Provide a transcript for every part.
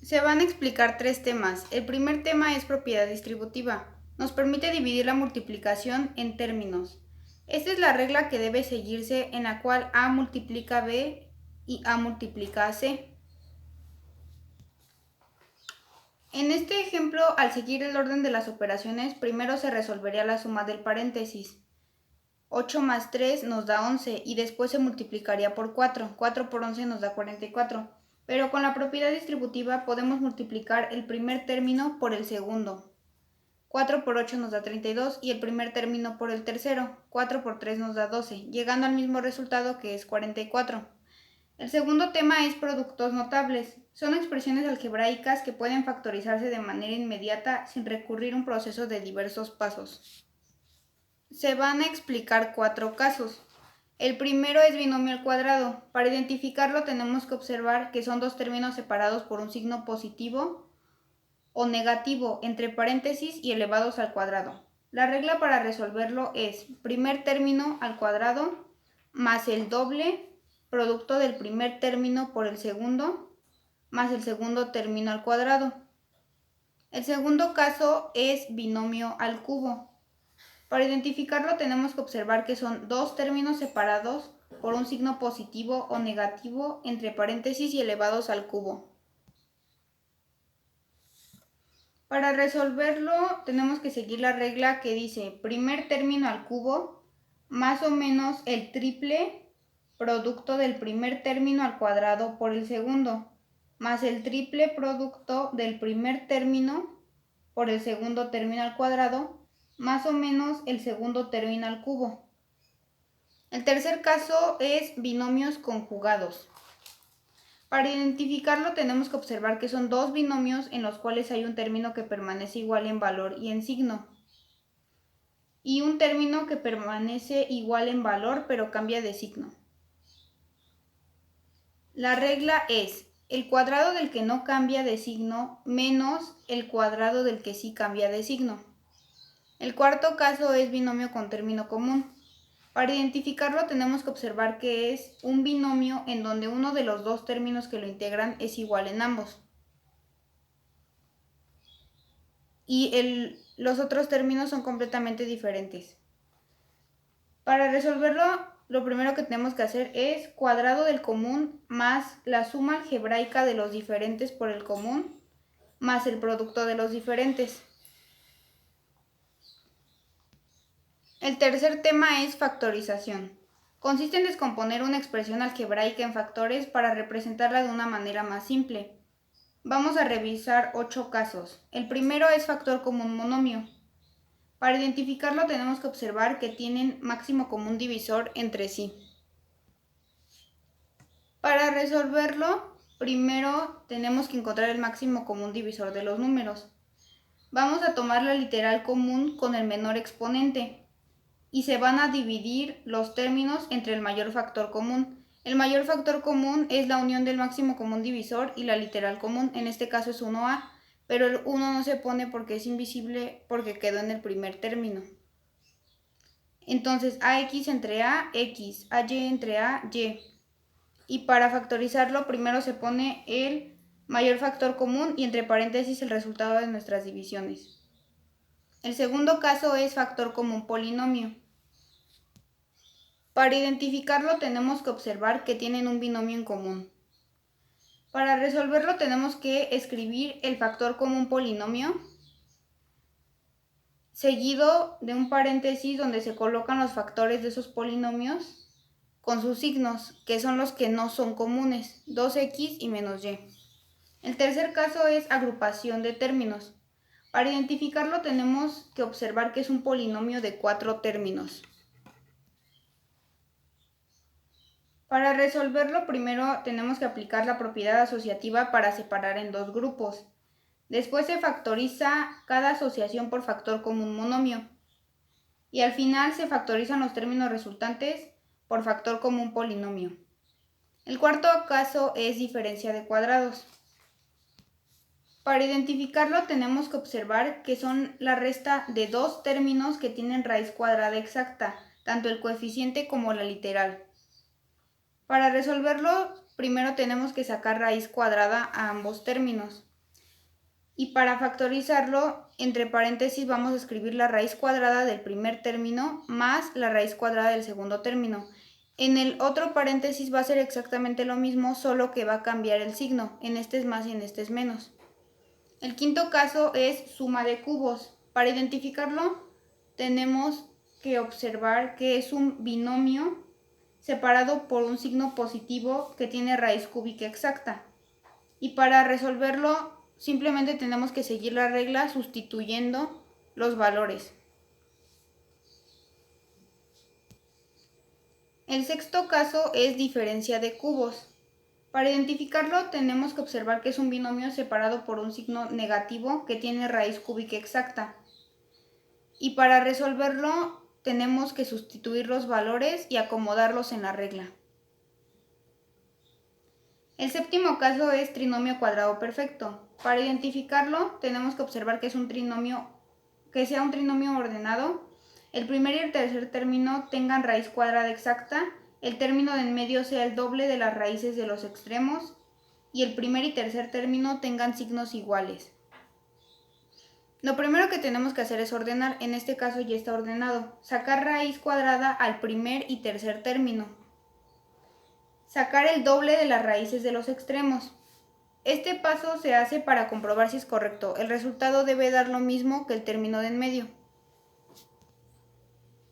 Se van a explicar tres temas. El primer tema es propiedad distributiva. Nos permite dividir la multiplicación en términos. Esta es la regla que debe seguirse en la cual A multiplica B y A multiplica a C. En este ejemplo, al seguir el orden de las operaciones, primero se resolvería la suma del paréntesis. 8 más 3 nos da 11 y después se multiplicaría por 4. 4 por 11 nos da 44. Pero con la propiedad distributiva podemos multiplicar el primer término por el segundo. 4 por 8 nos da 32 y el primer término por el tercero. 4 por 3 nos da 12, llegando al mismo resultado que es 44. El segundo tema es productos notables. Son expresiones algebraicas que pueden factorizarse de manera inmediata sin recurrir a un proceso de diversos pasos. Se van a explicar cuatro casos. El primero es binomio al cuadrado. Para identificarlo tenemos que observar que son dos términos separados por un signo positivo o negativo entre paréntesis y elevados al cuadrado. La regla para resolverlo es primer término al cuadrado más el doble producto del primer término por el segundo más el segundo término al cuadrado. El segundo caso es binomio al cubo. Para identificarlo tenemos que observar que son dos términos separados por un signo positivo o negativo entre paréntesis y elevados al cubo. Para resolverlo tenemos que seguir la regla que dice primer término al cubo más o menos el triple producto del primer término al cuadrado por el segundo más el triple producto del primer término por el segundo término al cuadrado más o menos el segundo término al cubo. El tercer caso es binomios conjugados. Para identificarlo tenemos que observar que son dos binomios en los cuales hay un término que permanece igual en valor y en signo, y un término que permanece igual en valor pero cambia de signo. La regla es el cuadrado del que no cambia de signo menos el cuadrado del que sí cambia de signo. El cuarto caso es binomio con término común. Para identificarlo tenemos que observar que es un binomio en donde uno de los dos términos que lo integran es igual en ambos. Y los otros términos son completamente diferentes. Para resolverlo, lo primero que tenemos que hacer es cuadrado del común más la suma algebraica de los diferentes por el común más el producto de los diferentes. El tercer tema es factorización. Consiste en descomponer una expresión algebraica en factores para representarla de una manera más simple. Vamos a revisar 8 casos. El primero es factor común monomio. Para identificarlo tenemos que observar que tienen máximo común divisor entre sí. Para resolverlo, primero tenemos que encontrar el máximo común divisor de los números. Vamos a tomar la literal común con el menor exponente y se van a dividir los términos entre el mayor factor común. El mayor factor común es la unión del máximo común divisor y la literal común, en este caso es 1a, pero el 1 no se pone porque es invisible porque quedó en el primer término. Entonces ax entre a, x, ay entre a, y. Y para factorizarlo primero se pone el mayor factor común y entre paréntesis el resultado de nuestras divisiones. El segundo caso es factor común polinomio. Para identificarlo tenemos que observar que tienen un binomio en común. Para resolverlo tenemos que escribir el factor común polinomio seguido de un paréntesis donde se colocan los factores de esos polinomios con sus signos, que son los que no son comunes, 2x y menos y. El tercer caso es agrupación de términos. Para identificarlo tenemos que observar que es un polinomio de 4 términos. Para resolverlo, primero tenemos que aplicar la propiedad asociativa para separar en dos grupos. Después se factoriza cada asociación por factor común monomio. Y al final se factorizan los términos resultantes por factor común polinomio. El cuarto caso es diferencia de cuadrados. Para identificarlo tenemos que observar que son la resta de dos términos que tienen raíz cuadrada exacta, tanto el coeficiente como la literal. Para resolverlo, primero tenemos que sacar raíz cuadrada a ambos términos. Y para factorizarlo, entre paréntesis vamos a escribir la raíz cuadrada del primer término más la raíz cuadrada del segundo término. En el otro paréntesis va a ser exactamente lo mismo, solo que va a cambiar el signo. En este es más y en este es menos. El quinto caso es suma de cubos. Para identificarlo, tenemos que observar que es un binomio separado por un signo positivo que tiene raíz cúbica exacta. Y para resolverlo, simplemente tenemos que seguir la regla sustituyendo los valores. El sexto caso es diferencia de cubos. Para identificarlo tenemos que observar que es un binomio separado por un signo negativo que tiene raíz cúbica exacta. Y para resolverlo tenemos que sustituir los valores y acomodarlos en la regla. El séptimo caso es trinomio cuadrado perfecto. Para identificarlo tenemos que observar que es un trinomio, que sea un trinomio ordenado. El primer y el tercer término tengan raíz cuadrada exacta, el término de en medio sea el doble de las raíces de los extremos y el primer y tercer término tengan signos iguales. Lo primero que tenemos que hacer es ordenar, en este caso ya está ordenado, sacar raíz cuadrada al primer y tercer término. Sacar el doble de las raíces de los extremos. Este paso se hace para comprobar si es correcto. El resultado debe dar lo mismo que el término de en medio.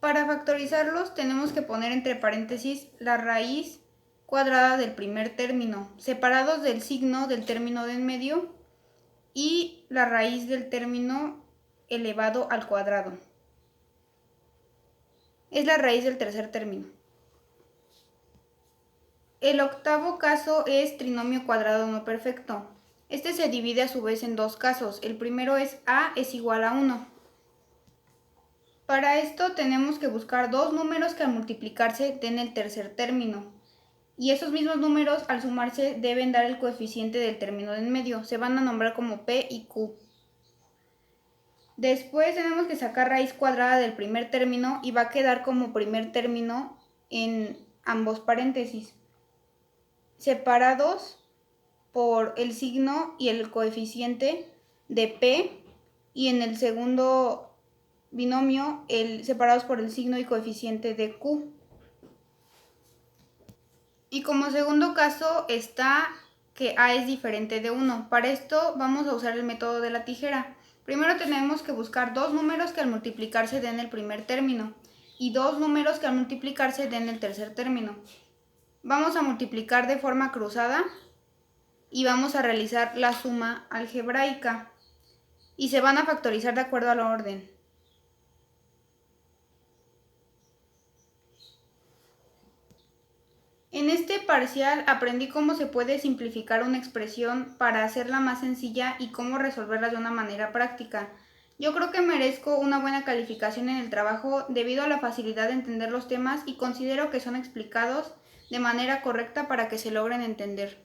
Para factorizarlos tenemos que poner entre paréntesis la raíz cuadrada del primer término, separados del signo del término de en medio, y la raíz del término elevado al cuadrado. Es la raíz del tercer término. El octavo caso es trinomio cuadrado no perfecto. Este se divide a su vez en dos casos. El primero es a es igual a 1. Para esto tenemos que buscar dos números que al multiplicarse den el tercer término. Y esos mismos números al sumarse deben dar el coeficiente del término de en medio. Se van a nombrar como P y Q. Después tenemos que sacar raíz cuadrada del primer término y va a quedar como primer término en ambos paréntesis, separados por el signo y el coeficiente de P, y en el segundo binomio separados por el signo y coeficiente de Q. Y como segundo caso está que A es diferente de 1. Para esto vamos a usar el método de la tijera. Primero tenemos que buscar dos números que al multiplicarse den el primer término y dos números que al multiplicarse den el tercer término. Vamos a multiplicar de forma cruzada y vamos a realizar la suma algebraica y se van a factorizar de acuerdo al orden. En este parcial aprendí cómo se puede simplificar una expresión para hacerla más sencilla y cómo resolverla de una manera práctica. Yo creo que merezco una buena calificación en el trabajo debido a la facilidad de entender los temas y considero que son explicados de manera correcta para que se logren entender.